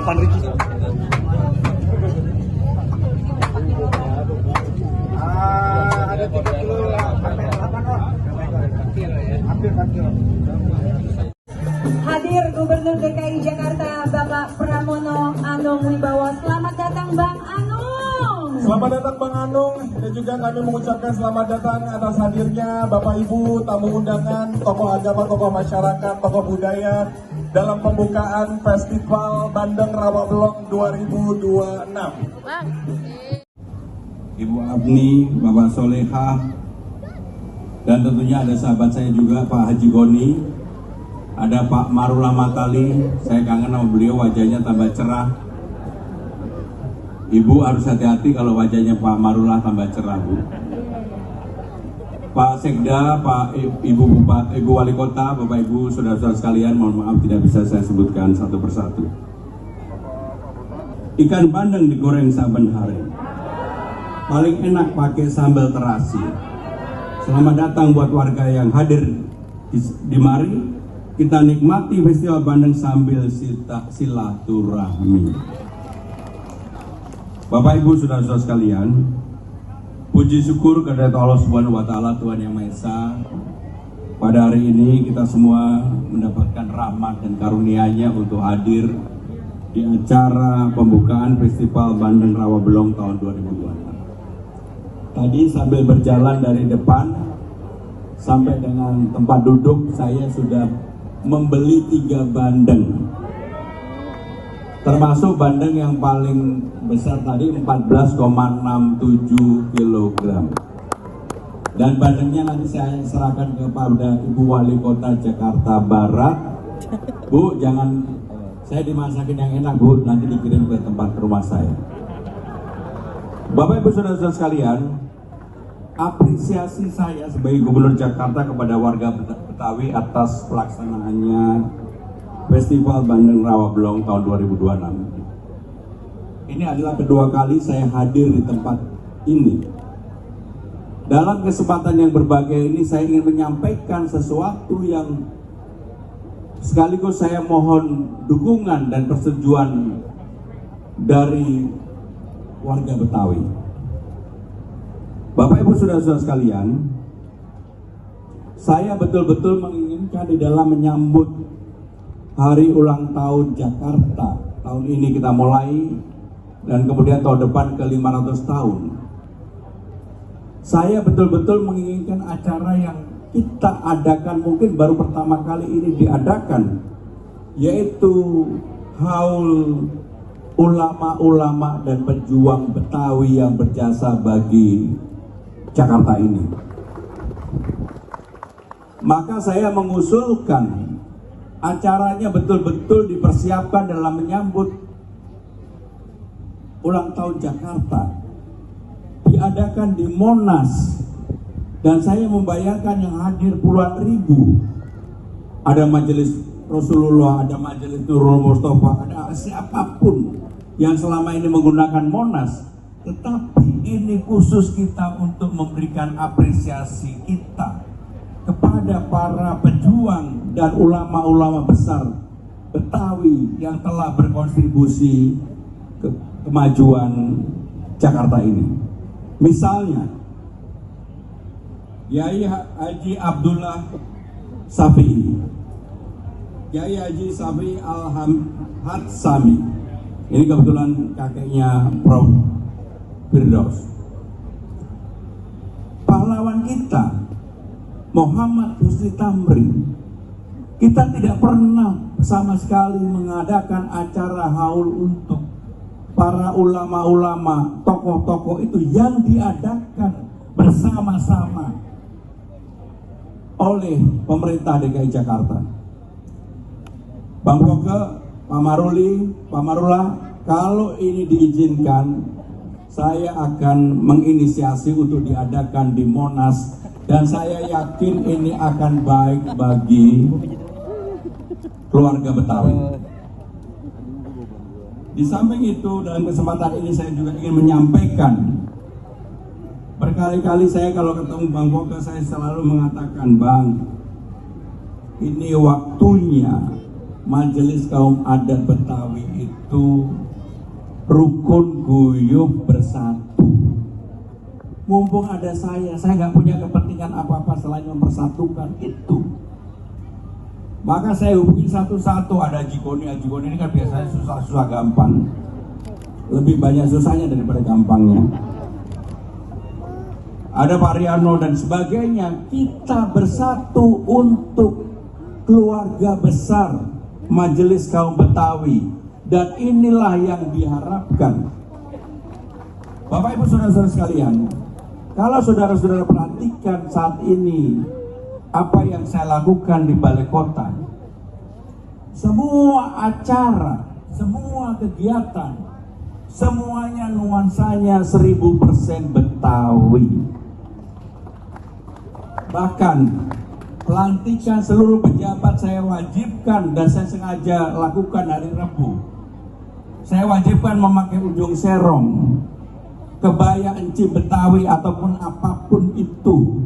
depan Ricky. Ada 3 kilo hampir 8 orang. Hampir 4 kilo. Hadir Gubernur DKI Jakarta Bapak Pramono Anung Wibowo. Selamat datang Bang Anung. Selamat datang Bang Anung, dan juga kami mengucapkan selamat datang atas hadirnya Bapak Ibu, tamu undangan, tokoh agama, tokoh masyarakat, tokoh budaya dalam pembukaan Festival Bandeng Rawabelong 2026. Ibu Abni, Bapak Solehah, dan tentunya ada sahabat saya juga Pak Haji Goni, ada Pak Marullah Matali, saya kangen sama beliau, wajahnya tambah cerah. Ibu harus hati-hati kalau wajahnya Pak Marullah tambah cerah, Bu. Pak Sekda, Pak Ibu Bupati, Ibu Wali Kota, Bapak Ibu, saudara-saudara sekalian, mohon maaf tidak bisa saya sebutkan satu persatu. Ikan bandeng digoreng saben hari. Paling enak pakai sambal terasi. Selamat datang buat warga yang hadir di mari. Kita nikmati Festival Bandeng sambil silaturahmi. Bapak Ibu saudara-saudara sekalian, puji syukur kepada Allah Subhanahu wa taala, Tuhan Yang Maha Esa. Pada hari ini kita semua mendapatkan rahmat dan karunia-Nya untuk hadir di acara pembukaan Festival Bandeng Rawabelong tahun 2026. Tadi sambil berjalan dari depan sampai dengan tempat duduk, saya sudah membeli 3 bandeng. Termasuk bandeng yang paling besar tadi 14,67 kg. Dan bandengnya nanti saya serahkan kepada Ibu Wali Kota Jakarta Barat. Bu, jangan saya dimasakin yang enak, Bu, nanti dikirim ke tempat rumah saya. Bapak Ibu saudara-saudara sekalian, apresiasi saya sebagai Gubernur Jakarta kepada warga Betawi atas pelaksanaannya Festival Bandeng Rawabelong tahun 2026. Ini adalah kedua kali saya hadir di tempat ini. Dalam kesempatan yang berbahagia ini saya ingin menyampaikan sesuatu yang sekaligus saya mohon dukungan dan persetujuan dari warga Betawi. Bapak Ibu saudara-saudara sekalian, saya betul-betul menginginkan di dalam menyambut Hari Ulang Tahun Jakarta. Tahun ini kita mulai dan kemudian tahun depan ke 500 tahun. Saya betul-betul menginginkan acara yang kita adakan, mungkin baru pertama kali ini diadakan, yaitu haul ulama-ulama dan pejuang Betawi yang berjasa bagi Jakarta ini. Maka saya mengusulkan acaranya betul-betul dipersiapkan dalam menyambut ulang tahun Jakarta, diadakan di Monas, dan saya membayangkan yang hadir puluhan ribu. Ada majelis Rasulullah, ada majelis Nurul Mustafa, ada siapapun yang selama ini menggunakan Monas. Tetapi ini khusus kita untuk memberikan apresiasi kita kepada para pejuang dan ulama-ulama besar Betawi yang telah berkontribusi ke kemajuan Jakarta ini. Misalnya Yai Haji Abdullah Safi'i, Yai Haji Safi'i Al-Hadsami. Ini kebetulan kakeknya Prof. Firdaus. Pahlawan kita Muhammad Husni Tamrin. Kita tidak pernah sama sekali mengadakan acara haul untuk para ulama-ulama, tokoh-tokoh itu yang diadakan bersama-sama oleh pemerintah DKI Jakarta. Bang Boke, Pak Maruli, Pak Marullah, kalau ini diizinkan, saya akan menginisiasi untuk diadakan di Monas. Dan saya yakin ini akan baik bagi keluarga Betawi. Di samping itu, dalam kesempatan ini saya juga ingin menyampaikan, berkali-kali saya kalau ketemu Bang Boke, saya selalu mengatakan, Bang, ini waktunya Majelis Kaum Adat Betawi itu rukun guyup bersatu. Mumpung ada saya nggak punya kepentingan apa-apa selain mempersatukan itu. Maka saya hubungi satu-satu, ada Jikoni ini kan biasanya susah gampang. Lebih banyak susahnya daripada gampangnya. Ada Pak Riano dan sebagainya. Kita bersatu untuk keluarga besar Majelis Kaum Betawi. Dan inilah yang diharapkan. Bapak Ibu Saudara-saudara sekalian, kalau saudara-saudara perhatikan saat ini apa yang saya lakukan di Balai Kota, semua acara, semua kegiatan, semuanya nuansanya 1000% Betawi. Bahkan pelantikan seluruh pejabat saya wajibkan, dan saya sengaja lakukan hari Rabu. Saya wajibkan memakai ujung serong, kebaya enci Betawi ataupun apapun itu,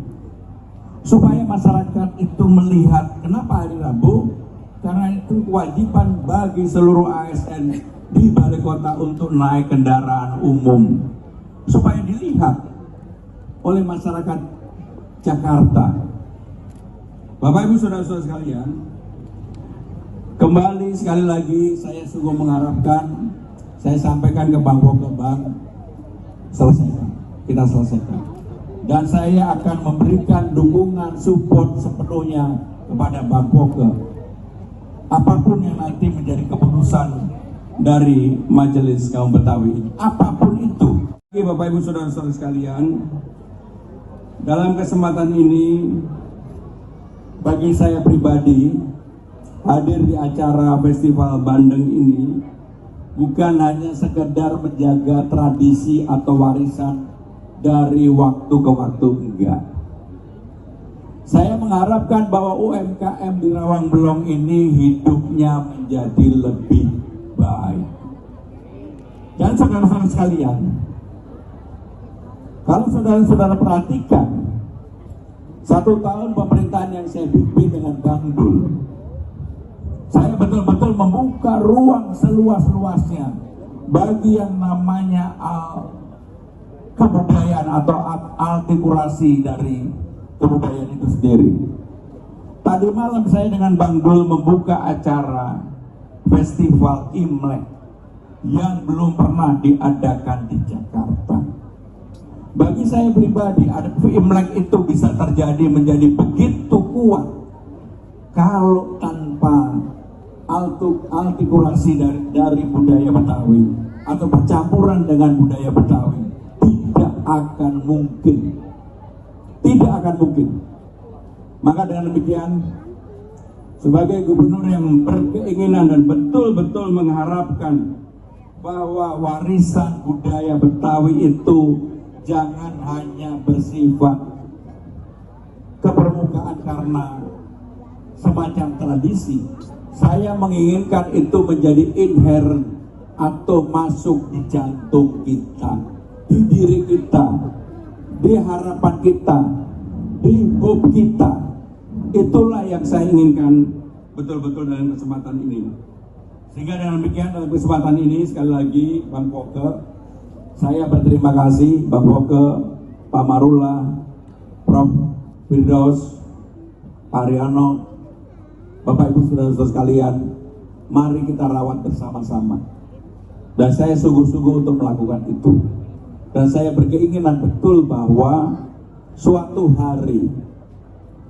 supaya masyarakat itu melihat. Kenapa hari Rabu? Karena itu kewajiban bagi seluruh ASN di Balai Kota untuk naik kendaraan umum, supaya dilihat oleh masyarakat Jakarta. Bapak Ibu Saudara-saudara sekalian, kembali sekali lagi saya sungguh mengharapkan, saya sampaikan ke Bang selesaikan, kita selesaikan. Dan saya akan memberikan dukungan, support sepenuhnya kepada Bang Poke. Apapun yang nanti menjadi keputusan dari Majelis Kaum Betawi, apapun itu. Bapak Ibu Saudara-saudara sekalian, dalam kesempatan ini, bagi saya pribadi, hadir di acara Festival Bandeng ini bukan hanya sekedar menjaga tradisi atau warisan dari waktu ke waktu, enggak. Saya mengharapkan bahwa UMKM di Rawang-Belong ini hidupnya menjadi lebih baik. Dan saudara-saudara sekalian, kalau saudara-saudara perhatikan, 1 tahun pemerintahan yang saya pimpin dengan Bang Dul, saya betul-betul membuka ruang seluas-luasnya bagi yang namanya kebudayaan atau artikulasi dari kebudayaan itu sendiri. Tadi malam saya dengan Bang Dul membuka acara Festival Imlek yang belum pernah diadakan di Jakarta. Bagi saya pribadi, Imlek itu bisa terjadi menjadi begitu kuat kalau tanpa artikulasi dari budaya Betawi atau percampuran dengan budaya Betawi, tidak akan mungkin. Tidak akan mungkin. Maka dengan demikian, sebagai gubernur yang berkeinginan dan betul-betul mengharapkan bahwa warisan budaya Betawi itu jangan hanya bersifat ke permukaan karena semacam tradisi. Saya menginginkan itu menjadi inherent atau masuk di jantung kita, di diri kita, di harapan kita, di hope kita. Itulah yang saya inginkan betul-betul dalam kesempatan ini. Sehingga dengan demikian dalam kesempatan ini sekali lagi Bang Poke, saya berterima kasih Bang Poke, Pak Marula, Prof. Firdaus, Pak Riano, Bapak Ibu Saudara-saudara sekalian, mari kita rawat bersama-sama. Dan saya sungguh-sungguh untuk melakukan itu. Dan saya berkeinginan betul bahwa suatu hari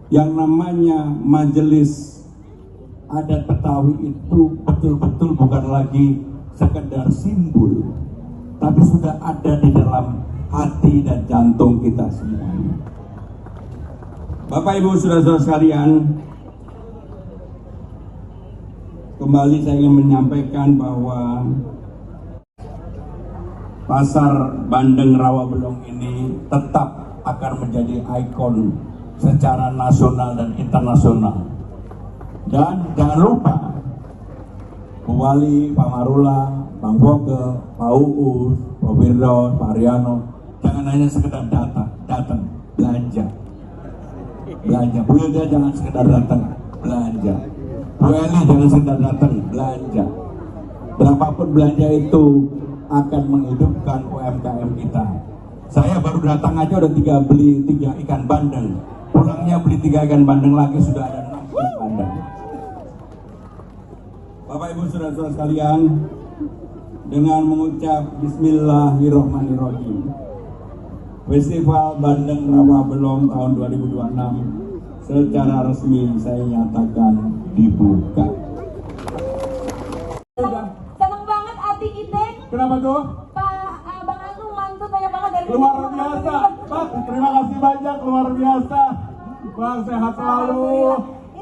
yang namanya Majelis Adat Betawi itu betul-betul bukan lagi sekedar simbol, tapi sudah ada di dalam hati dan jantung kita semuanya. Bapak Ibu Saudara-saudara sekalian, kembali saya ingin menyampaikan bahwa Pasar Bandeng Rawabelong ini tetap akan menjadi ikon secara nasional dan internasional. Dan jangan lupa, Bu Wali, Pak Marula, Bang Poke, Pak Uus, Pak Firdaus, Pak Riano, jangan hanya sekedar datang, belanja. Bu Hilda jangan sekedar datang, belanja. Bu Eli jangan sekedar datang, belanja. Berapapun belanja itu akan menghidupkan UMKM kita. Saya baru datang aja udah beli 3 ikan bandeng. Pulangnya beli 3 ikan bandeng lagi, sudah ada 6 ikan bandeng. Bapak Ibu saudara-saudara sekalian, dengan mengucap Bismillahirrahmanirrahim, Festival Bandeng Rawa Belong tahun 2026 secara resmi saya nyatakan dibuka. Senang banget hati kita. Kenapa tuh? Pak Bang Anu mantu banyak banget dari Luar biasa, Pak. Terima kasih banyak, luar biasa. Bang, sehat selalu.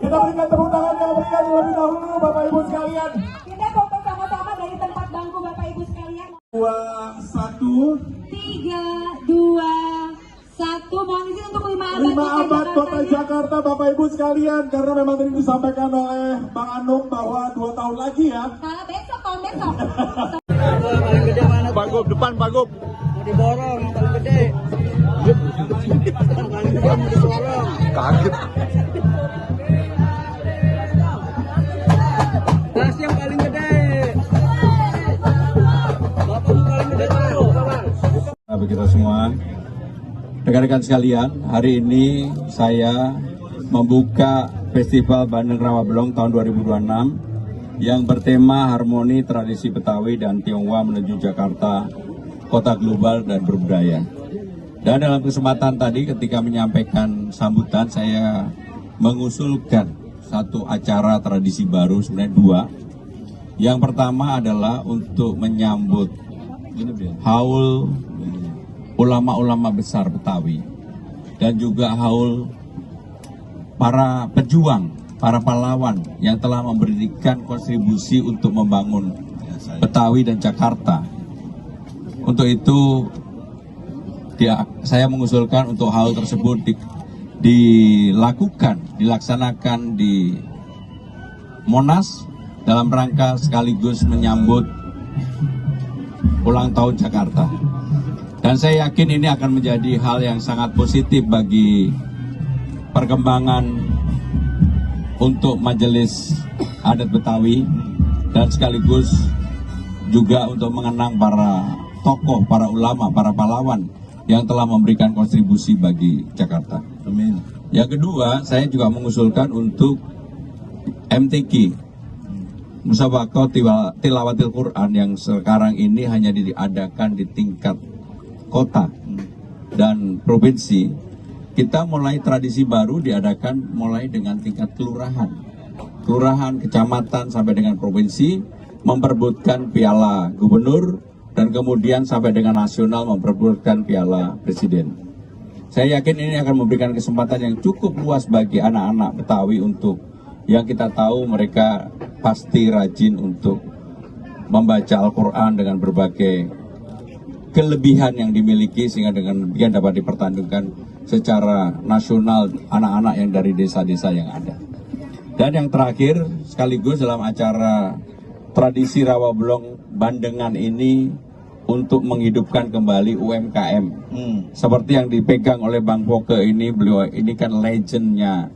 Kita berikan tepuk tangan yang berikan terlebih dahulu, Bapak Ibu sekalian. Kita foto sama-sama dari tempat bangku Bapak Ibu sekalian. 2, 1. 3, 2, 1. Mohon izin untuk 5 abad Kota Jakarta, Bapak Ibu sekalian. Karena memang tadi disampaikan oleh Bang Anung bahwa 2 tahun lagi ya. Nah, besok, tahun besok. Paling gede mana? Bagub, depan Bagub. Mau diborong yang paling gede. Paling gede mau diborong. Kaget. Tas yang paling gede. Bapak paling gede dulu. Bagi kita semua, rekan-rekan sekalian, hari ini saya membuka Festival Bandeng Rawa Belong tahun 2026 yang bertema Harmoni Tradisi Betawi dan Tionghoa menuju Jakarta, Kota Global dan Berbudaya. Dan dalam kesempatan tadi ketika menyampaikan sambutan, saya mengusulkan satu acara tradisi baru, sebenarnya 2. Yang pertama adalah untuk menyambut haul ulama-ulama besar Betawi dan juga haul para pejuang, para pahlawan yang telah memberikan kontribusi untuk membangun Betawi dan Jakarta. Untuk itu saya mengusulkan untuk haul tersebut dilaksanakan di Monas dalam rangka sekaligus menyambut ulang tahun Jakarta. Dan saya yakin ini akan menjadi hal yang sangat positif bagi perkembangan untuk Majelis Adat Betawi dan sekaligus juga untuk mengenang para tokoh, para ulama, para pahlawan yang telah memberikan kontribusi bagi Jakarta. Amin. Yang kedua, saya juga mengusulkan untuk MTQ, Musabaqah Tilawatil Quran, yang sekarang ini hanya diadakan di tingkat kota dan provinsi. Kita mulai tradisi baru diadakan mulai dengan tingkat kelurahan, kecamatan sampai dengan provinsi, memperebutkan piala gubernur dan kemudian sampai dengan nasional memperebutkan piala presiden. Saya yakin ini akan memberikan kesempatan yang cukup luas bagi anak-anak Betawi untuk yang kita tahu mereka pasti rajin untuk membaca Al-Quran dengan berbagai kelebihan yang dimiliki, sehingga dengan demikian dapat dipertandingkan secara nasional anak-anak yang dari desa-desa yang ada. Dan yang terakhir, sekaligus dalam acara tradisi Rawa Belong Bandengan ini untuk menghidupkan kembali UMKM. Seperti yang dipegang oleh Bang Poke ini, beliau ini kan legendnya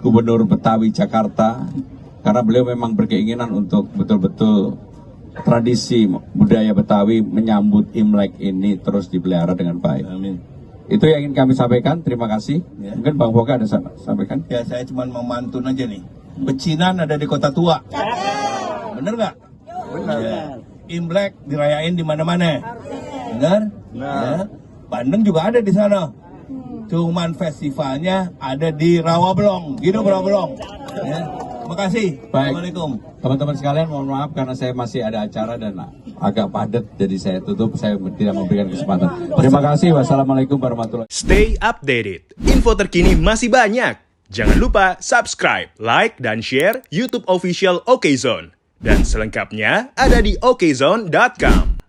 Gubernur Betawi Jakarta, karena beliau memang berkeinginan untuk betul-betul tradisi budaya Betawi menyambut Imlek ini terus dipelihara dengan baik. Amin. Itu yang ingin kami sampaikan. Terima kasih. Ya. Mungkin Bang Poke ada sampaikan? Ya, saya cuma mau mantun aja nih. Pecinan ada di Kota Tua. Bener nggak? Benar. Ya. Imlek dirayain di mana-mana. Benar? Ya. Bandeng juga ada di sana. Cuman festivalnya ada di Rawa Belong. Gitu Rawa Belong. Ya. Terima kasih. Baik. Assalamualaikum. Teman-teman sekalian, mohon maaf karena saya masih ada acara dan agak padat, jadi saya tutup. Saya tidak memberikan kesempatan. Terima kasih. Wassalamualaikum warahmatullahi wabarakatuh. Stay updated. Info terkini masih banyak. Jangan lupa subscribe, like, dan share YouTube official OKZone. Dan selengkapnya ada di okezone.com.